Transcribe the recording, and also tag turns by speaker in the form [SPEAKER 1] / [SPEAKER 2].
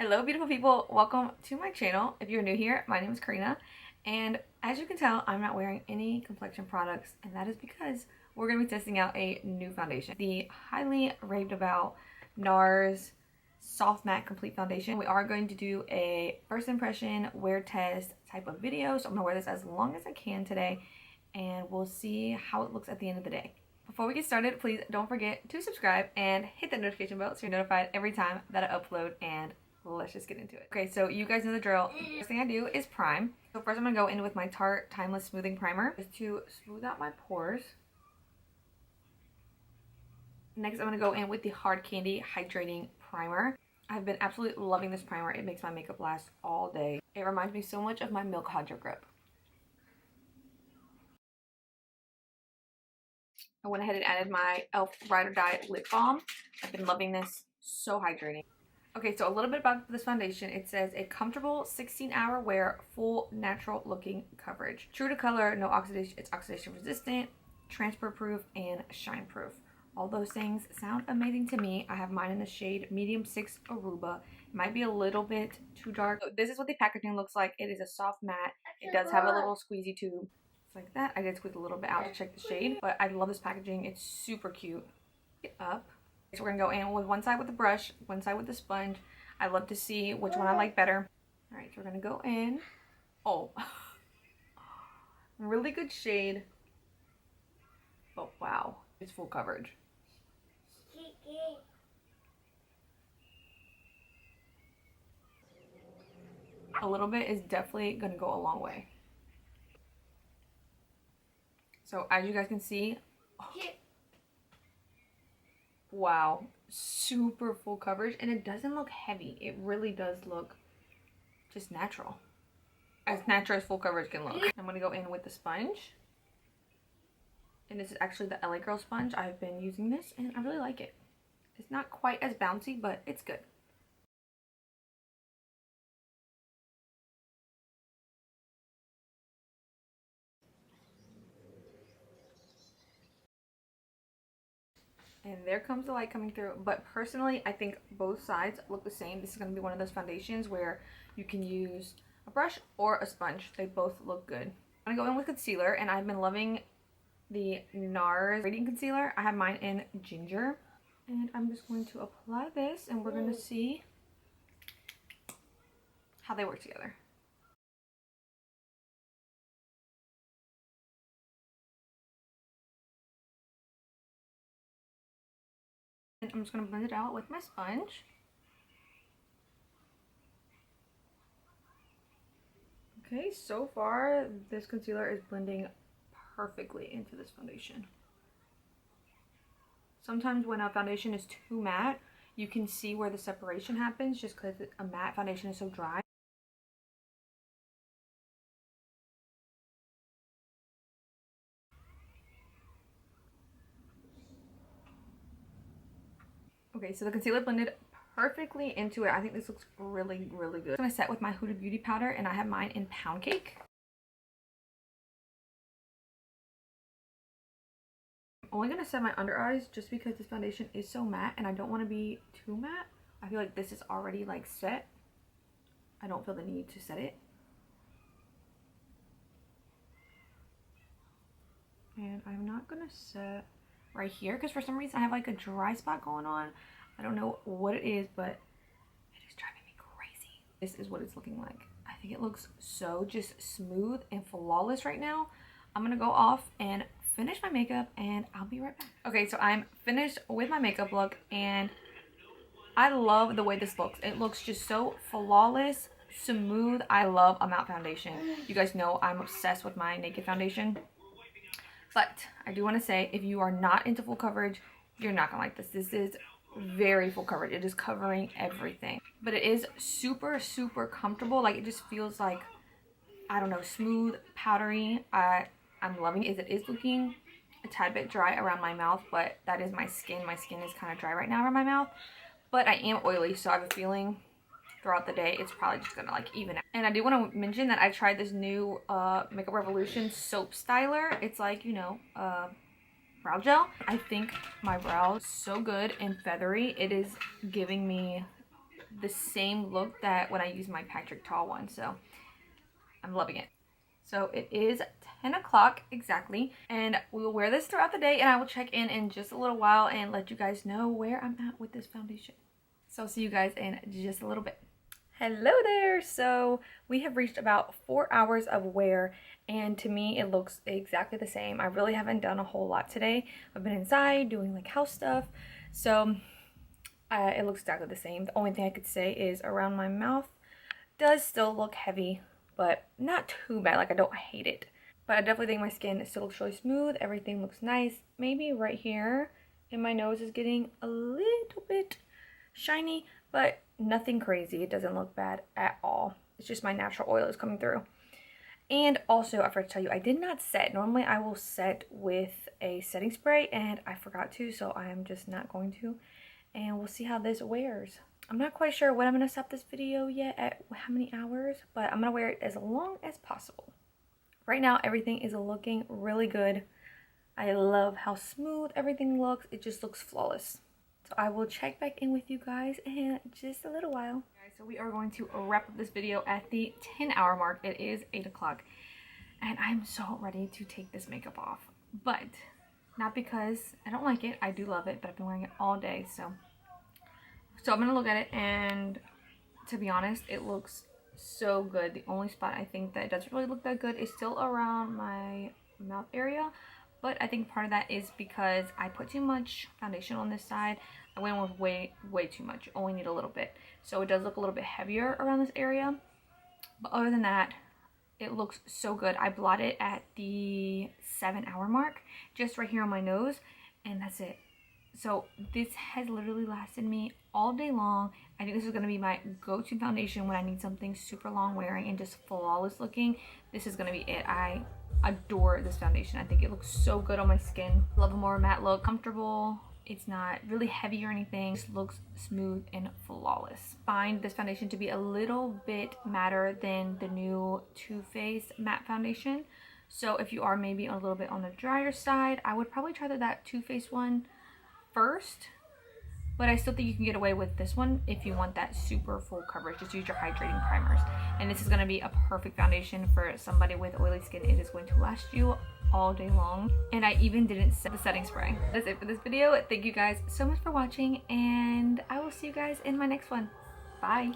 [SPEAKER 1] Hello beautiful people, welcome to my channel. If you're new here, my name is Karina, and as you can tell, I'm not wearing any complexion products, and that is because we're going to be testing out a new foundation. The highly raved about Nars Soft Matte Complete Foundation. We are going to do a first impression wear test type of video, so I'm going to wear this as long as I can today, and we'll see how it looks at the end of the day. Before we get started, please don't forget to subscribe and hit that notification bell so you're notified every time that I upload, and let's just get into it. Okay, so you guys know the drill. The first thing I do is prime. So first I'm going to go in with my Tarte Timeless Smoothing Primer just to smooth out my pores. Next I'm going to go in with the Hard Candy Hydrating Primer. I've been absolutely loving this primer. It makes my makeup last all day. It reminds me so much of my Milk Hydro Grip. I went ahead and added my e.l.f. Ride or Die Lip Balm. I've been loving this. So hydrating. Okay, so a little bit about this foundation. It says a comfortable 16-hour wear, full natural looking coverage. True to color, no oxidation, it's oxidation resistant, transfer proof, and shine proof. All those things sound amazing to me. I have mine in the shade medium 6 Aruba. It might be a little bit too dark. So this is what the packaging looks like. It is a soft matte. It does have a little squeezy tube. It's like that. I did squeeze a little bit out to check the shade, but I love this packaging. It's super cute. Get up. So we're gonna go in with one side with the brush, one side with the sponge. I love to see which one I like better. All right, so we're gonna go in. Oh, really good shade. Oh wow, it's full coverage. A little bit is definitely gonna go a long way. So as you guys can see, oh, wow, super full coverage, and it doesn't look heavy. It really does look just natural. As natural as full coverage can look. I'm gonna go in with the sponge. And this is actually the LA Girl sponge. I've been using this and I really like it. It's not quite as bouncy, but it's good. And there comes the light coming through. But personally, I think both sides look the same. This is going to be one of those foundations where you can use a brush or a sponge. They both look good. I'm going to go in with concealer, and I've been loving the Nars Radiant Concealer. I have mine in Ginger. And I'm just going to apply this, and we're going to see how they work together. And I'm just going to blend it out with my sponge. Okay, so far this concealer is blending perfectly into this foundation. Sometimes when a foundation is too matte, you can see where the separation happens just because a matte foundation is so dry. Okay, so the concealer blended perfectly into it. I think this looks really, really good. I'm going to set with my Huda Beauty powder, and I have mine in Pound Cake. I'm only going to set my under eyes just because this foundation is so matte and I don't want to be too matte. I feel like this is already like set. I don't feel the need to set it. And I'm not going to set right here because for some reason I have like a dry spot going on. I don't know what it is, but it is driving me crazy. This is what it's looking like. I think it looks so just smooth and flawless right now. I'm going to go off and finish my makeup and I'll be right back. Okay, so I'm finished with my makeup look and I love the way this looks. It looks just so flawless, smooth. I love a matte foundation. You guys know I'm obsessed with my Naked foundation. But I do want to say, if you are not into full coverage, you're not going to like this. This is very full coverage. It is covering everything. But it is super, super comfortable. Like, it just feels like, I don't know, smooth, powdery. I'm loving it. It is looking a tad bit dry around my mouth, but that is my skin. My skin is kind of dry right now around my mouth. But I am oily, so I have a feeling throughout the day it's probably just gonna like even out. And I do want to mention that I tried this new Makeup Revolution soap styler. It's like, you know, brow gel. I think my brows so good and feathery. It is giving me the same look that when I use my Patrick Tall one. So I'm loving it. So it is 10 o'clock exactly, and we will wear this throughout the day, and I will check in just a little while and let you guys know where I'm at with this foundation. So I'll see you guys in just a little bit. Hello there! So we have reached about 4 hours of wear, and to me it looks exactly the same. I really haven't done a whole lot today. I've been inside doing like house stuff, so it looks exactly the same. The only thing I could say is around my mouth does still look heavy, but not too bad. Like, I don't hate it, but I definitely think my skin still looks really smooth. Everything looks nice. Maybe right here in my nose is getting a little bit shiny, but nothing crazy. It doesn't look bad at all. It's just my natural oil is coming through. And also, I forgot to tell you, I did not set. Normally I will set with a setting spray, and I forgot to, so I am just not going to. And we'll see how this wears. I'm not quite sure when I'm going to stop this video yet, at how many hours, but I'm going to wear it as long as possible. Right now, everything is looking really good. I love how smooth everything looks. It just looks flawless. So I will check back in with you guys in just a little while. Guys, so we are going to wrap up this video at the 10-hour mark. It is 8 o'clock, and I'm so ready to take this makeup off. But not because I don't like it. I do love it, but I've been wearing it all day, so I'm gonna look at it, and to be honest, it looks so good. The only spot I think that doesn't really look that good is still around my mouth area, but I think part of that is because I put too much foundation on this side. I went with way too much. You only need a little bit, so it does look a little bit heavier around this area, but other than that, it looks so good. I blotted at the 7-hour mark, just right here on my nose, and that's it. So this has literally lasted me all day long. I think this is going to be my go-to foundation when I need something super long wearing and just flawless looking. This is going to be it. I adore this foundation. I think it looks so good on my skin. Love a more matte look. Comfortable. It's not really heavy or anything. It just looks smooth and flawless. Find this foundation to be a little bit matter than the new Too Faced matte foundation. So if you are maybe a little bit on the drier side, I would probably try that Too Faced one first, but I still think you can get away with this one if you want that super full coverage. Just use your hydrating primers, and this is going to be a perfect foundation for somebody with oily skin. It is going to last you all day long, and I even didn't set the setting spray. That's it for this video. Thank you guys so much for watching, and I will see you guys in my next one. Bye.